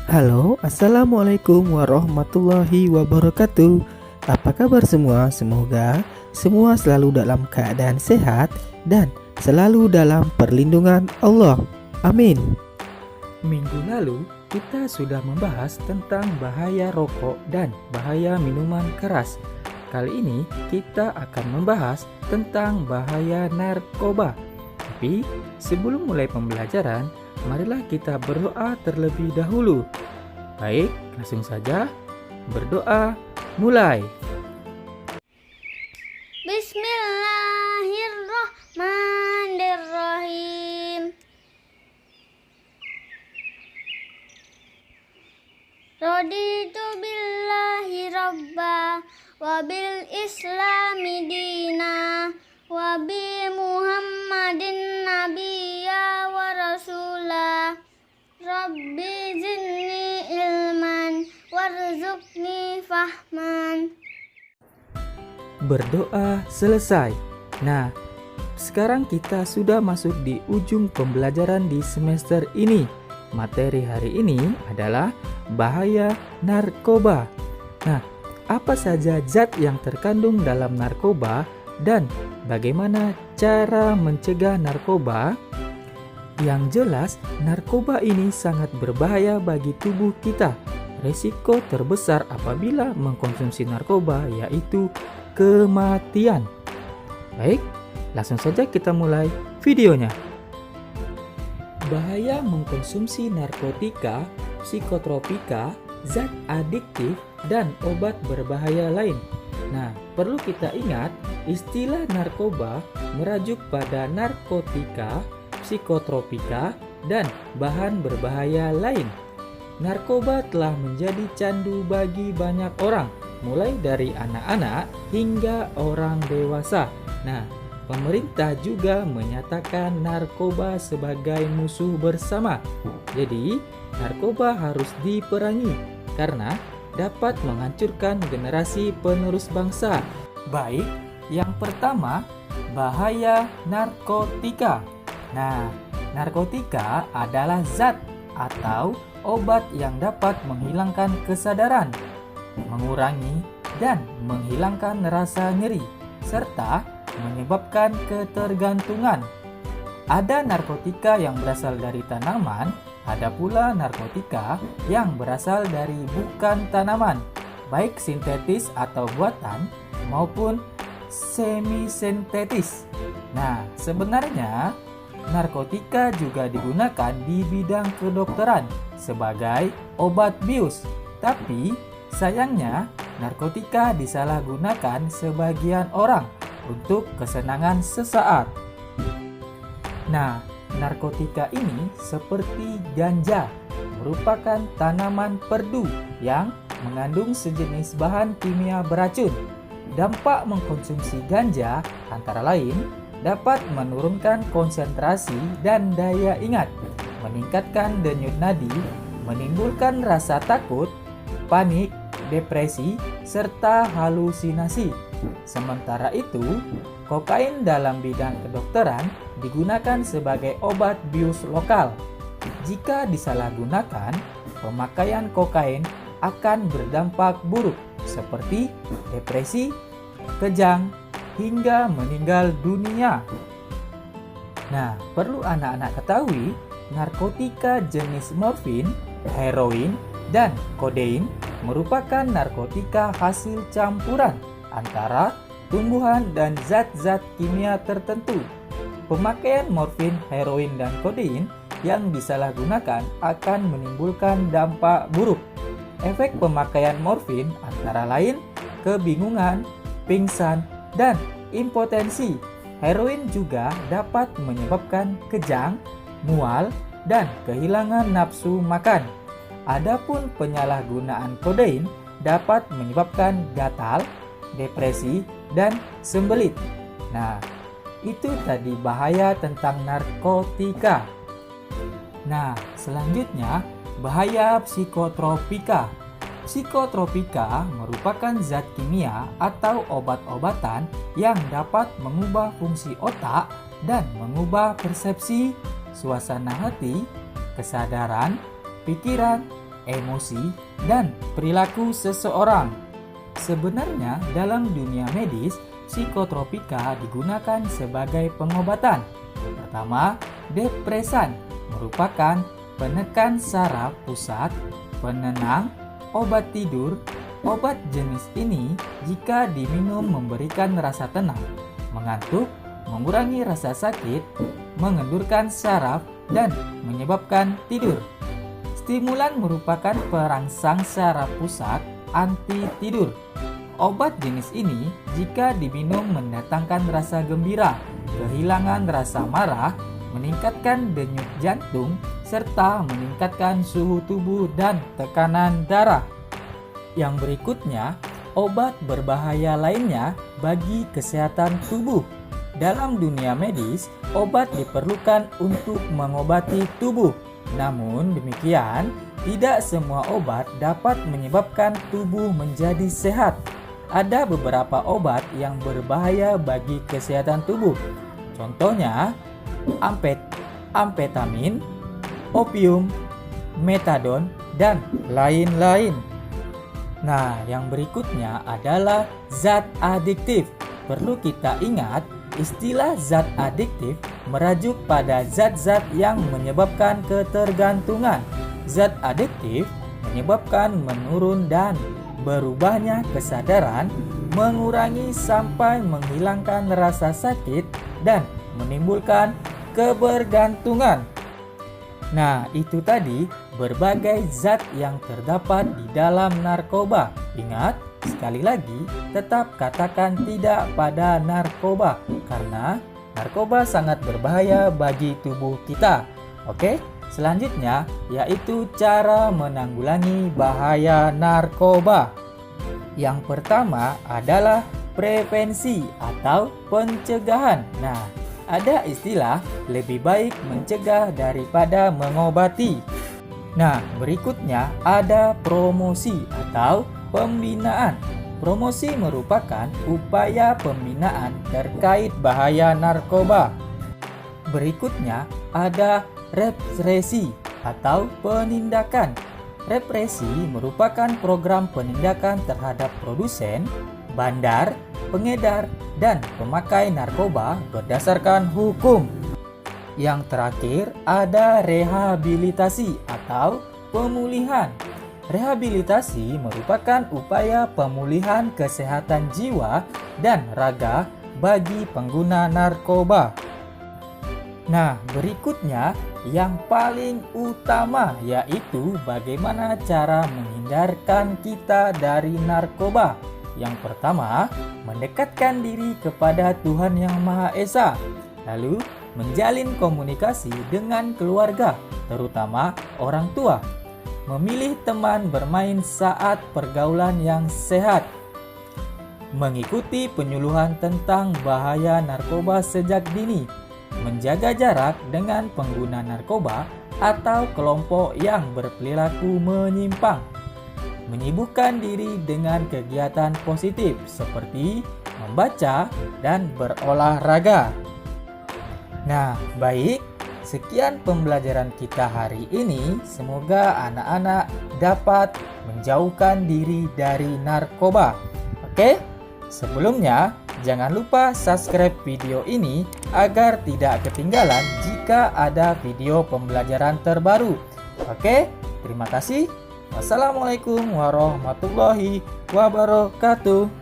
Halo, assalamualaikum warahmatullahi wabarakatuh. Apa kabar semua? Semoga semua selalu dalam keadaan sehat dan selalu dalam perlindungan Allah. Amin. Minggu lalu kita sudah membahas tentang bahaya rokok dan bahaya minuman keras. Kali ini kita akan membahas tentang bahaya narkoba. Tapi sebelum mulai pembelajaran, marilah kita berdoa terlebih dahulu. Baik, langsung saja berdoa mulai. Bismillahirrahmanirrahim. Raditu billahi rabba wa bil islami dina wa bi muhammadin nabiyya wa rasulah. Rabbi zidni ilman warzuqni fahman. Berdoa selesai. Nah, sekarang kita sudah masuk di ujung pembelajaran di semester ini. Materi hari ini adalah bahaya narkoba. Nah, apa saja zat yang terkandung dalam narkoba dan bagaimana cara mencegah narkoba? Yang jelas, narkoba ini sangat berbahaya bagi tubuh kita. Risiko terbesar apabila mengkonsumsi narkoba yaitu kematian. Baik, langsung saja kita mulai videonya. Bahaya mengkonsumsi narkotika, psikotropika, zat adiktif, dan obat berbahaya lain. Nah, perlu kita ingat, istilah narkoba merujuk pada narkotika, psikotropika, dan bahan berbahaya lain. Narkoba telah menjadi candu bagi banyak orang, mulai dari anak-anak hingga orang dewasa. Nah, pemerintah juga menyatakan narkoba sebagai musuh bersama. Jadi, narkoba harus diperangi karena dapat menghancurkan generasi penerus bangsa. Baik, yang pertama, bahaya narkotika. Nah, narkotika adalah zat atau obat yang dapat menghilangkan kesadaran, mengurangi dan menghilangkan rasa nyeri, serta menyebabkan ketergantungan. Ada narkotika yang berasal dari tanaman, ada pula narkotika yang berasal dari bukan tanaman, baik sintetis atau buatan maupun semi-sintetis. Nah, sebenarnya narkotika juga digunakan di bidang kedokteran sebagai obat bius. Tapi sayangnya narkotika disalahgunakan sebagian orang untuk kesenangan sesaat. Nah, narkotika ini seperti ganja, merupakan tanaman perdu yang mengandung sejenis bahan kimia beracun. Dampak mengkonsumsi ganja antara lain dapat menurunkan konsentrasi dan daya ingat, meningkatkan denyut nadi, menimbulkan rasa takut, panik, depresi, serta halusinasi. Sementara itu, kokain dalam bidang kedokteran digunakan sebagai obat bius lokal. Jika disalahgunakan, pemakaian kokain akan berdampak buruk seperti depresi, kejang, hingga meninggal dunia. Nah, perlu anak-anak ketahui, narkotika jenis morfin, heroin, dan kodein merupakan narkotika hasil campuran antara tumbuhan dan zat-zat kimia tertentu. Pemakaian morfin, heroin, dan kodein yang disalahgunakan akan menimbulkan dampak buruk. Efek pemakaian morfin antara lain kebingungan, pingsan, dan impotensi. Heroin juga dapat menyebabkan kejang, mual, dan kehilangan nafsu makan. Adapun penyalahgunaan kodein dapat menyebabkan gatal, depresi, dan sembelit. Nah, itu tadi bahaya tentang narkotika. Nah, selanjutnya bahaya psikotropika. Psikotropika merupakan zat kimia atau obat-obatan yang dapat mengubah fungsi otak dan mengubah persepsi, suasana hati, kesadaran, pikiran, emosi, dan perilaku seseorang. Sebenarnya dalam dunia medis, psikotropika digunakan sebagai pengobatan. Pertama, depresan merupakan penekan saraf pusat, penenang, obat tidur. Obat jenis ini jika diminum memberikan rasa tenang, mengantuk, mengurangi rasa sakit, mengendurkan saraf, dan menyebabkan tidur. Stimulan merupakan perangsang saraf pusat anti tidur. Obat jenis ini jika diminum mendatangkan rasa gembira, kehilangan rasa marah, meningkatkan denyut jantung, serta meningkatkan suhu tubuh dan tekanan darah. Yang berikutnya, obat berbahaya lainnya bagi kesehatan tubuh. Dalam dunia medis, obat diperlukan untuk mengobati tubuh. Namun demikian, tidak semua obat dapat menyebabkan tubuh menjadi sehat. Ada beberapa obat yang berbahaya bagi kesehatan tubuh. Contohnya, amfetamin, opium, metadon, dan lain-lain. Nah, yang berikutnya adalah zat adiktif. Perlu kita ingat, istilah zat adiktif merujuk pada zat-zat yang menyebabkan ketergantungan. Zat adiktif menyebabkan menurun dan berubahnya kesadaran, mengurangi sampai menghilangkan rasa sakit, dan menimbulkan kebergantungan. Nah, itu tadi berbagai zat yang terdapat di dalam narkoba. Ingat, sekali lagi, tetap katakan tidak pada narkoba karena narkoba sangat berbahaya bagi tubuh kita. Oke, selanjutnya yaitu cara menanggulangi bahaya narkoba. Yang pertama adalah prevensi atau pencegahan. Nah, ada istilah lebih baik mencegah daripada mengobati. Nah, berikutnya ada promosi atau pembinaan. Promosi merupakan upaya pembinaan terkait bahaya narkoba. Berikutnya ada represi atau penindakan. Represi merupakan program penindakan terhadap produsen, bandar, pengedar, dan pemakai narkoba berdasarkan hukum. Yang terakhir ada rehabilitasi atau pemulihan. Rehabilitasi merupakan upaya pemulihan kesehatan jiwa dan raga bagi pengguna narkoba. Nah, berikutnya yang paling utama yaitu bagaimana cara menghindarkan kita dari narkoba. Yang pertama, mendekatkan diri kepada Tuhan Yang Maha Esa. Lalu, menjalin komunikasi dengan keluarga, terutama orang tua. Memilih teman bermain saat pergaulan yang sehat. Mengikuti penyuluhan tentang bahaya narkoba sejak dini. Menjaga jarak dengan pengguna narkoba atau kelompok yang berperilaku menyimpang. Menyibukkan diri dengan kegiatan positif seperti membaca dan berolahraga. Nah, baik, sekian pembelajaran kita hari ini. Semoga anak-anak dapat menjauhkan diri dari narkoba. Oke, sebelumnya jangan lupa subscribe video ini agar tidak ketinggalan jika ada video pembelajaran terbaru. Oke, terima kasih. Wassalamualaikum warahmatullahi wabarakatuh.